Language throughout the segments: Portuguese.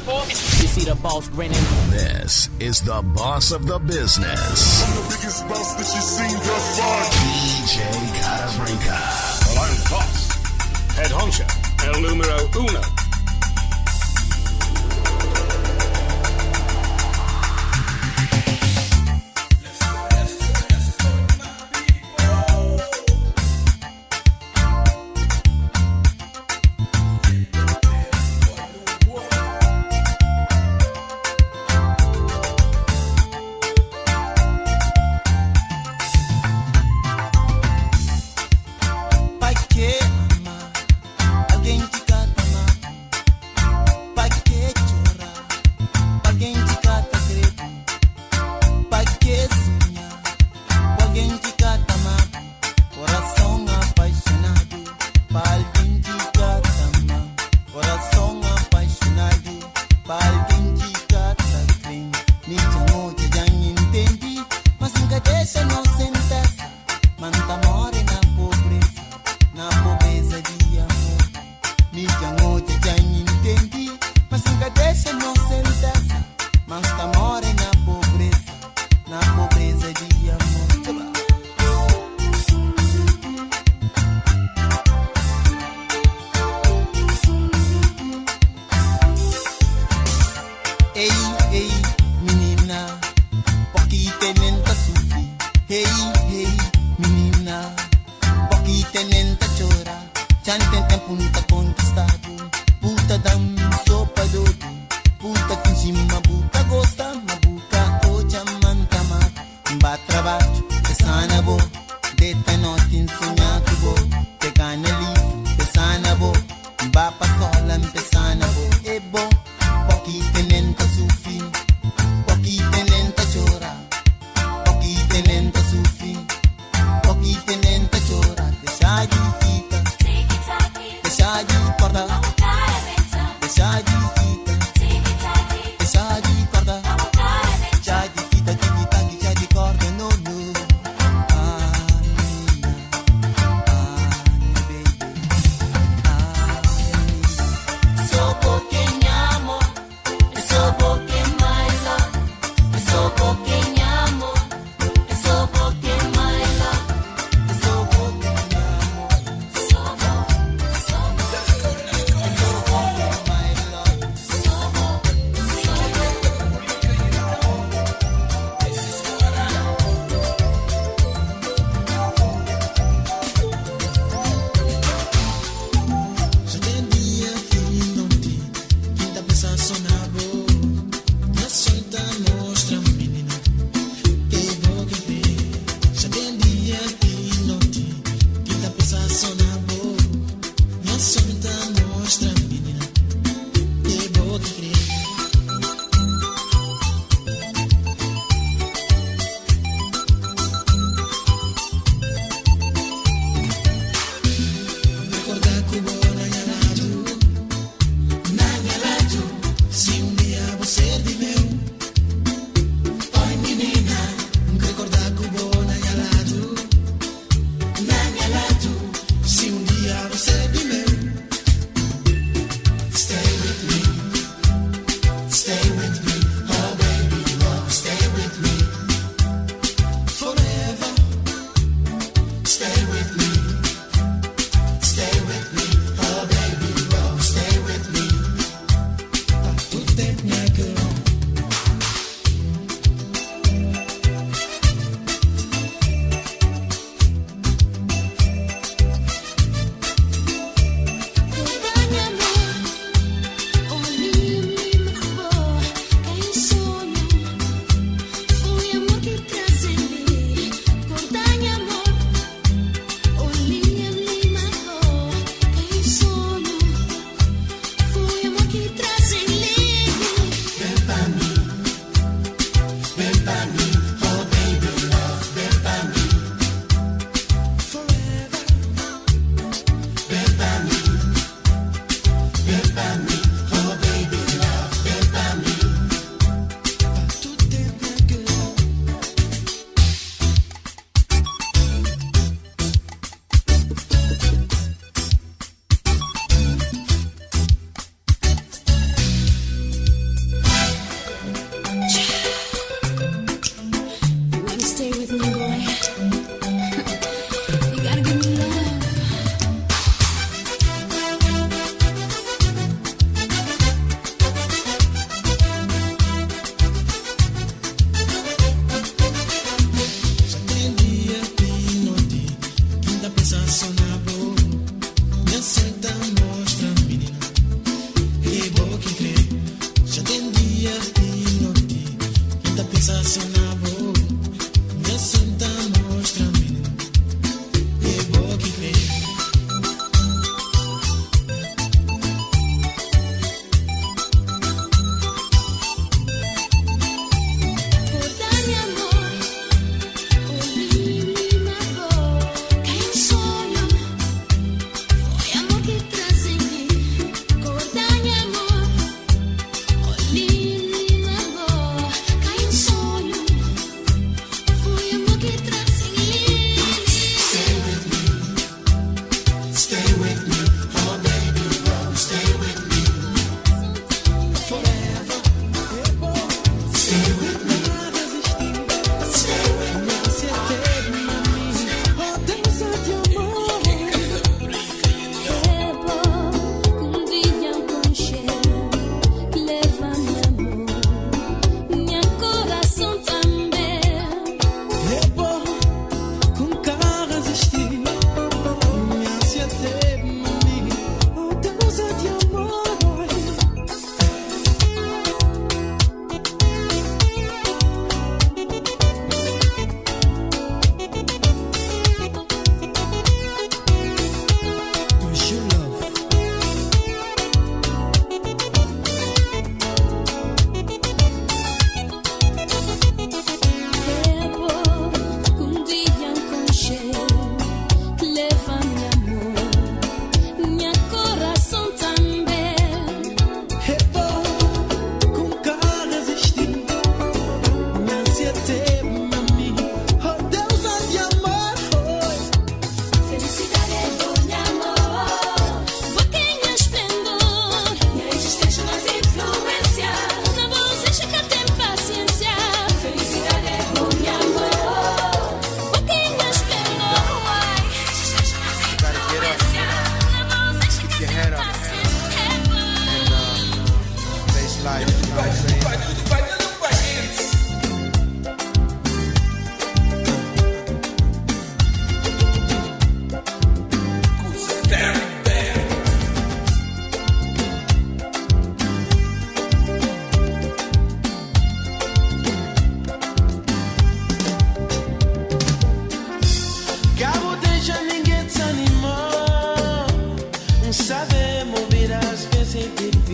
You see the boss grinning. This is the boss of the business. I'm the biggest boss that you've seen thus far. DJ Casabrinca. Well, I'm the boss. Head honcho. El numero uno.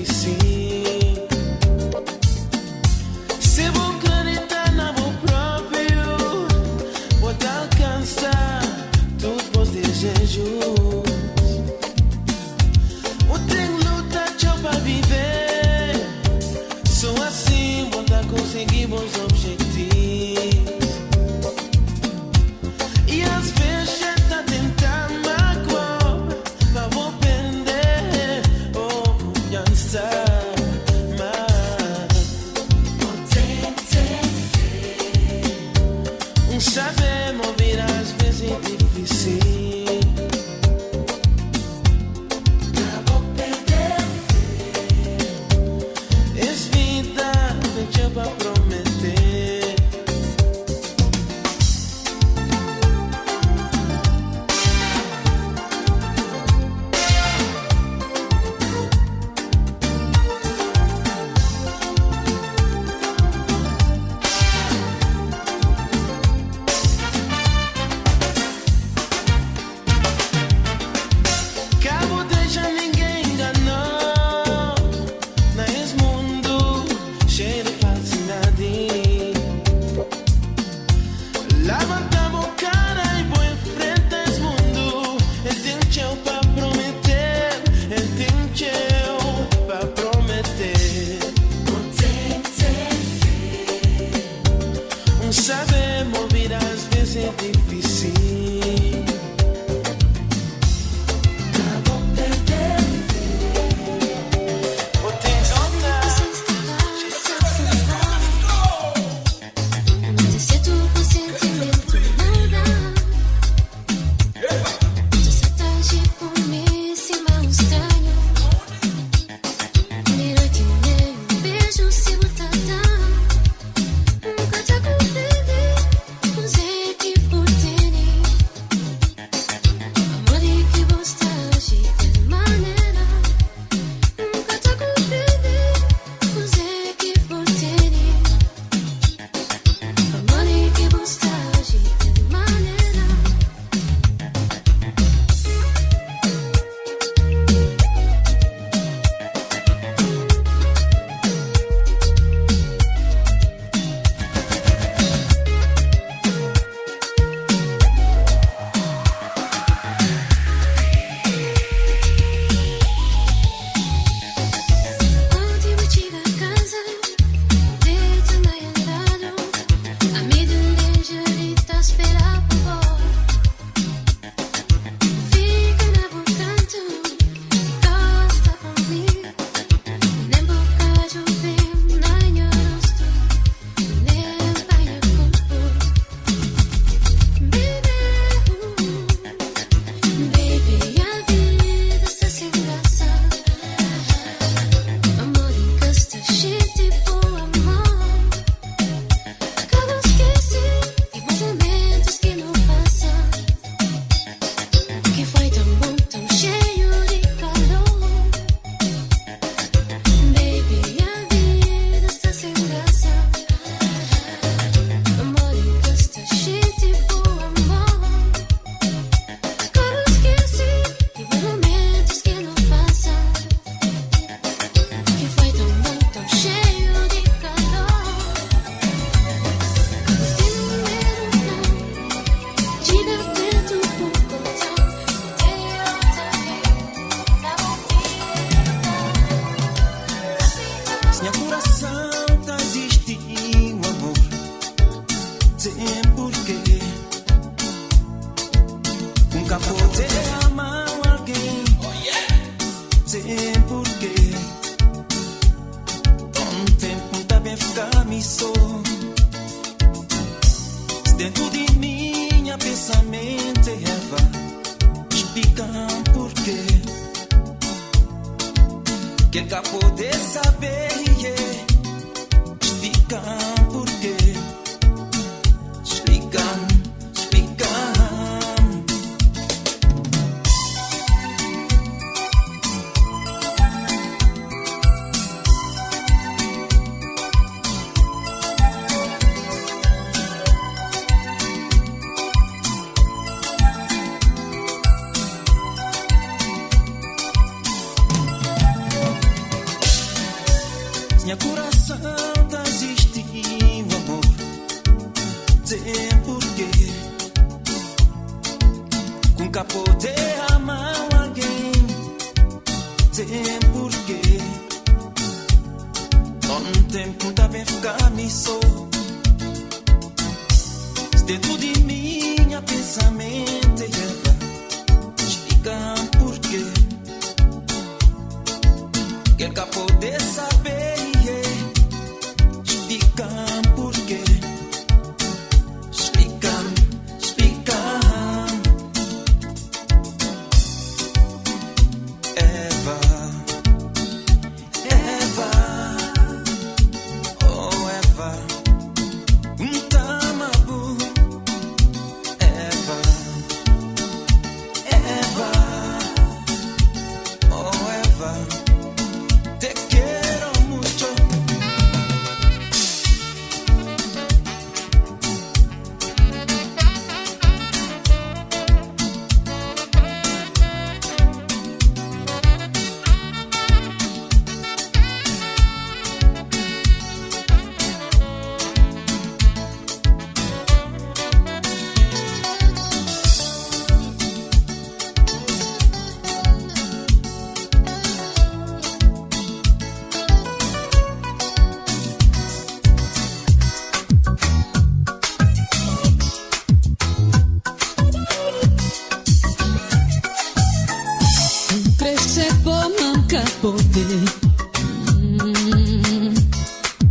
difícil. Se vou acreditar na amor próprio, vou te alcançar todos os desejos. Vou ter luta para viver, só assim vou conseguir bons objetivos. E às vezes já tá tentando magoar, mas vou perder confiança. Sabemos ouvir às vezes é difícil. Não vou perder. Es vida, deixa pra prometer. Cabo deixa ninguém enganou. Nesse mundo cheio de falsidade, levantamos cara e põe em frente esse mundo. Ele tem tchau pra prometer, ele tem tchau pra prometer. Sabemos ouvir às vezes é difícil. Necesito un sentimento nada. Necesito agir por mí sin más extraño. Mira que nem beijo se botar. Nunca te compreendi, usei que por tene. Amor e que gosta agir de maneira. Nunca te compreendi, usei que por tene. Amor e que gosta agir de maneira. Quando chega a casa, deita na entrada. A meia de esperar por vós. Fica na bocanto, gosta comigo. Nem boca de bem, nem rosto, nem banho corpo. Baby, a vida está sem graça. Amor encosta, gente por amor. Acabo esqueci de bons momentos que não passam. Que foi tão bom, tão cheio de calor. Baby, a vida está sem graça. Amor encosta, gente por amor. Acabo esqueci de bons momentos que não passam. Que foi tão bom, tão cheio de calor. Tem número não, diga dentro do portão. Tem outra vez, dá Se meu coração tá existindo amor, sem porquê. Nunca pode amar alguém, sem porquê. Um tempo tá bem ficar me só. Dentro de minha pensamento Eva, explica porquê. Quem cá pode saber, explica porquê. Explica, explica. Minha coração tá existindo, amor. Sei porquê. Com capô de amar alguém. Sei porquê. Não tem conta bem ficar me só. Dentro de minha pensamento explica porquê. Quer poder saber, explica porquê. Explica. Eva, oh Eva, tamabu. Eva, oh Eva, te quiero mucho. Crescer por manca poder.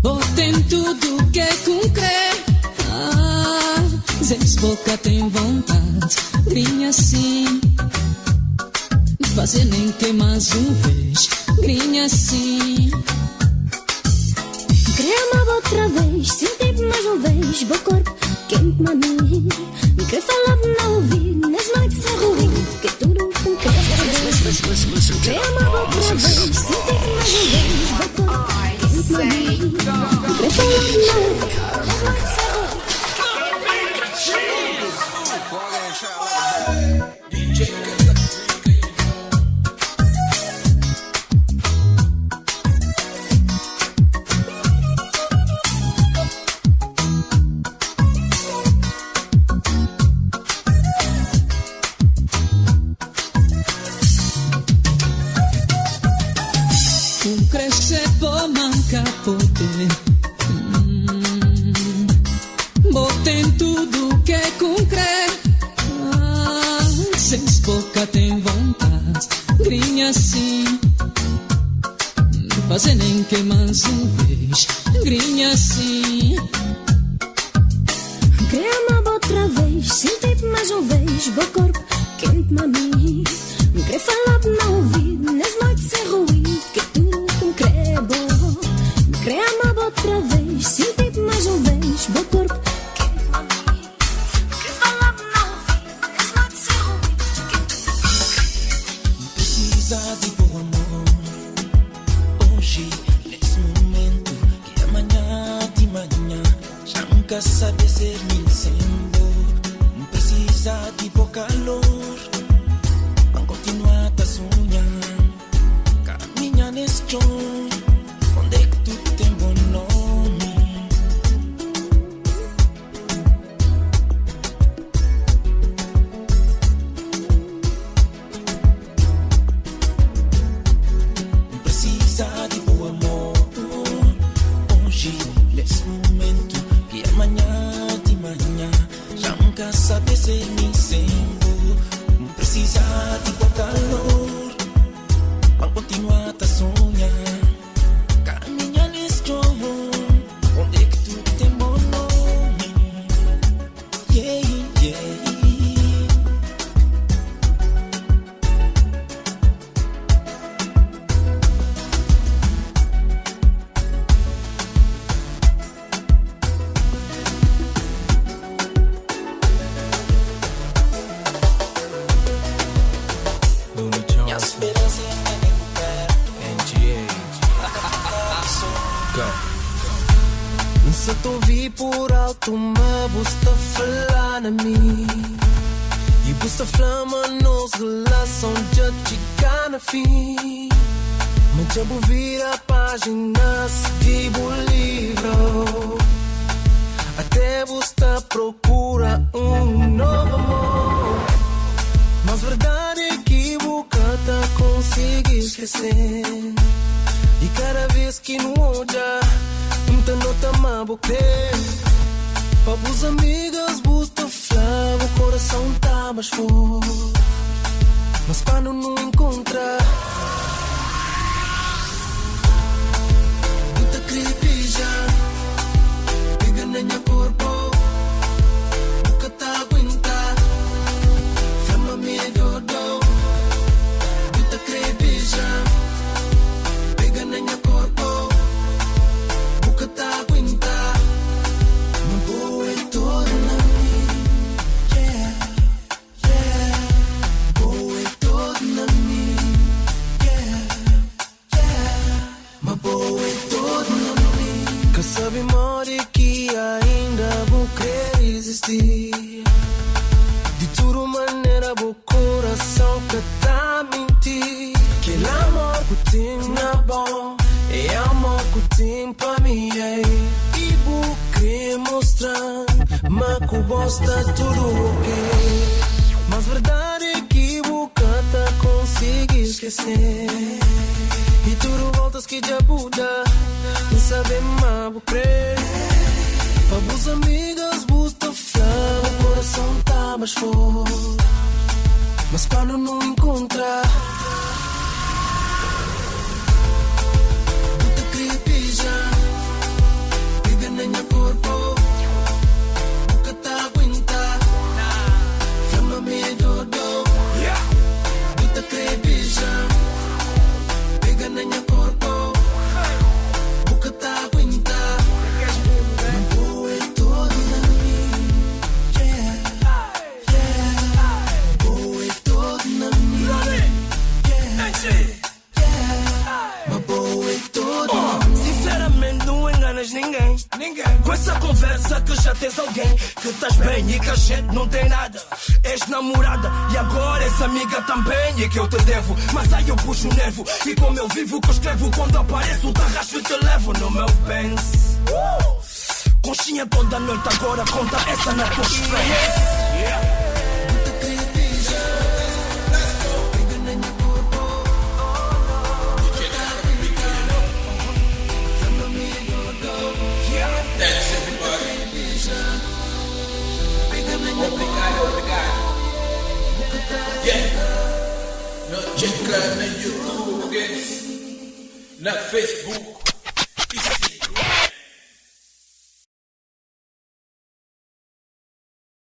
Botem tudo que é concreto. Zens boca tem vontade. Grinha assim. Fazer nem que mais vez. Grinha assim. Queria-me outra vez, sentir-me mais vez. Bom corpo, quente-me a mim. Queria falar-me na ouvido, nas noites a ruim. Que tudo com que Queria-me outra vez, sentir-me mais vez. Bom corpo, quente-me a mim. Queria falar-me na ouvido, nas noites a ruim. Crescer por manca poder. Botem tudo que é concreto. Sem boca tem vontade. Grinha assim. Fazer nem que mais vez. Grinha assim. Queria-me outra vez, sentir-me mais vez. Bom corpo, quente-me a mim. Queria falar-me na ouvido, nas noites a ruim. Que tudo com crebo. Queria-me outra vez, sentir-me mais vez. Bom corpo, quente-me a mim. Queria falar-me na ouvido, nas noites a ruim. Precisa de bom amor. Hoje, nesse momento, que amanhã de manhã já nunca sabe ser me sendo. Precisa de bom calor. Vão continuar a sonhar. Caminha nesse chão. Onde é que tu tem bom nome? Precisa de bom amor. Hoje, nesse momento, que amanhã de manhã já nunca sabe ser me sendo. Precisa de bom calor. Vão continuar a sonhar. Caminha nesse chão. Onde é que tu tem bom nome? Yeah, yeah. Minha esperança é me recupera. Se tu vi por alto, me busta falar na mim. E busta flama nos relação de chegar na fim. Mas já vou virar para páginas de um livro. Até você procura novo amor. Mas verdade é que tá consegue esquecer. E cada vez que não olha, não nota mais crer. Para os amigos, buta flava, o coração tá mais forte. Mas quando não encontra, buta creepy já. Pega na minha corpo, nunca tá aguenta. Flama medo do, buta creepy já. Pega na minha corpo, nunca tá aguenta. Sabe, more que ainda vou querer existir. De toda maneira, o coração que tá a mentir. Que amor que tem na bom é amor que tem pra mim. E vou querer mostrar, mas que bosta tudo ok. Mas verdade é que boca tá consegui esquecer. E tudo voltas que já muda. Não sabe mais vou crer. Para os amigos, buta flama, o coração tá mais forte. Mas quando não encontra, buta creepy já. Pega na minha corpo, nunca tá aguenta. Flama medo do, buta creepy já. Pega na minha corpo, nunca tá aguenta. Não vou é todo na mim. Yeah, yeah. Vou é todo na mim. Yeah, yeah. Mas vou é todo na mim. Sinceramente não enganas ninguém. Com essa conversa que já tens alguém. Que estás bem e que a gente não tem nada. És namorada e agora és amiga também. É que eu te devo, mas aí eu puxo o nervo. E como eu vivo que eu escrevo, quando apareço o tarracho e te levo no meu Benz. Conchinha toda noite agora, conta essa na tua strength. Yeah. No, check out na YouTube, na Facebook.